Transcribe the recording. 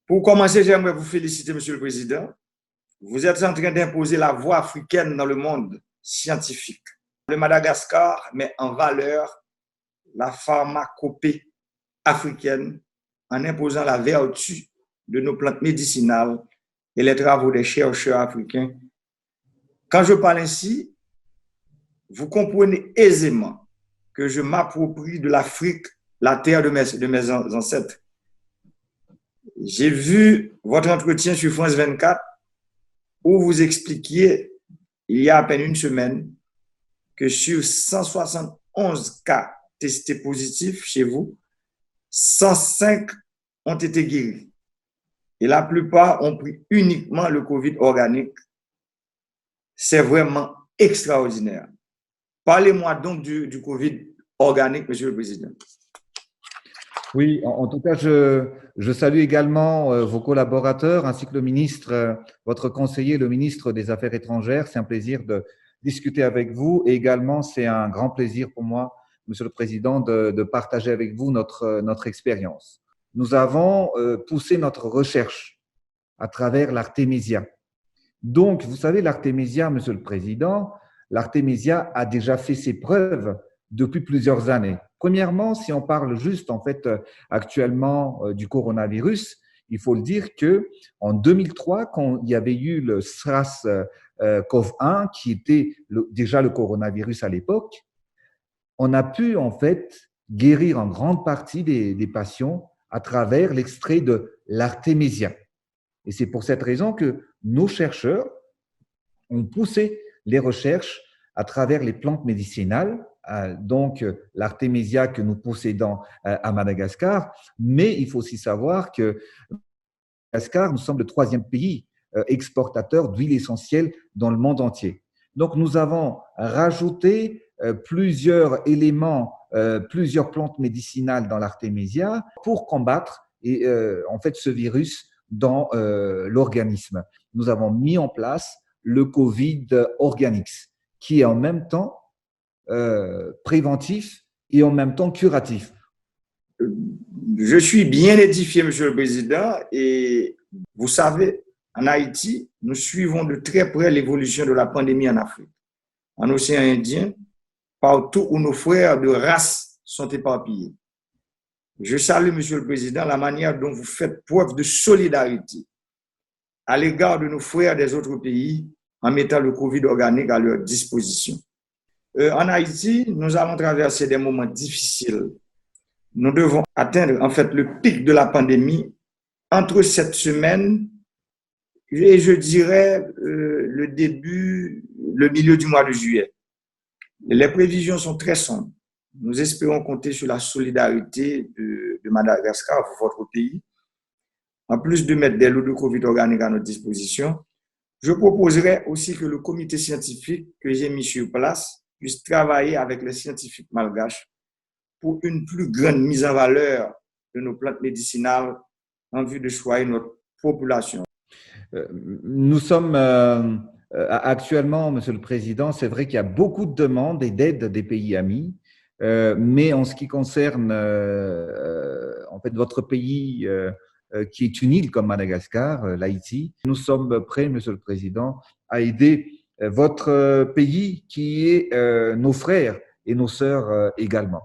Pour commencer, j'aimerais vous féliciter, Monsieur le Président. Vous êtes en train d'imposer la voie africaine dans le monde scientifique. Le Madagascar met en valeur la pharmacopée africaine en imposant la vertu de nos plantes médicinales et les travaux des chercheurs africains. Quand je parle ainsi, vous comprenez aisément que je m'approprie de l'Afrique, la terre de mes ancêtres. J'ai vu votre entretien sur France 24 où vous expliquiez, il y a à peine une semaine, que sur 171 cas testés positifs chez vous, 105 ont été guéris. Et la plupart ont pris uniquement le Covid organique. C'est vraiment extraordinaire. Parlez-moi donc du Covid organique, Monsieur le Président. Oui, en tout cas, je salue également vos collaborateurs ainsi que le ministre, votre conseiller, le ministre des Affaires étrangères. C'est un plaisir de discuter avec vous et également c'est un grand plaisir pour moi, Monsieur le Président, de partager avec vous notre expérience. Nous avons poussé notre recherche à travers l'Artemisia. Donc, vous savez, l'Artemisia, Monsieur le Président, l'Artemisia a déjà fait ses preuves depuis plusieurs années. Premièrement, si on parle juste en fait actuellement du coronavirus, il faut le dire que en 2003, quand il y avait eu le SARS-CoV-1, qui était déjà le coronavirus à l'époque, on a pu en fait guérir en grande partie des patients à travers l'extrait de l'Artemisia. Et c'est pour cette raison que nos chercheurs ont poussé les recherches à travers les plantes médicinales, donc l'Artemisia que nous possédons à Madagascar, mais il faut aussi savoir que Madagascar, nous sommes le 3e pays exportateur d'huile essentielle dans le monde entier. Donc nous avons rajouté plusieurs éléments, plusieurs plantes médicinales dans l'Artemisia pour combattre en fait ce virus dans l'organisme. Nous avons mis en place le Covid Organics, qui est en même temps préventif et en même temps curatif. Je suis bien édifié, Monsieur le Président, et vous savez, en Haïti, nous suivons de très près l'évolution de la pandémie en Afrique, en océan Indien, partout où nos frères de race sont éparpillés. Je salue, Monsieur le Président, la manière dont vous faites preuve de solidarité à l'égard de nos frères des autres pays en mettant le Covid organique à leur disposition. En Haïti, nous allons traverser des moments difficiles. Nous devons atteindre en fait le pic de la pandémie entre cette semaine et je dirais le milieu du mois de juillet. Les prévisions sont très sombres. Nous espérons compter sur la solidarité de Madagascar, votre pays. En plus de mettre des lots de Covid organique à notre disposition, je proposerai aussi que le comité scientifique que j'ai mis sur place puisse travailler avec les scientifiques malgaches pour une plus grande mise en valeur de nos plantes médicinales en vue de soigner notre population. Nous sommes actuellement, Monsieur le Président, c'est vrai qu'il y a beaucoup de demandes et d'aides des pays amis, mais en ce qui concerne en fait votre pays qui est une île comme Madagascar, l'Haïti, nous sommes prêts, Monsieur le Président, à aider votre pays qui est nos frères et nos sœurs également.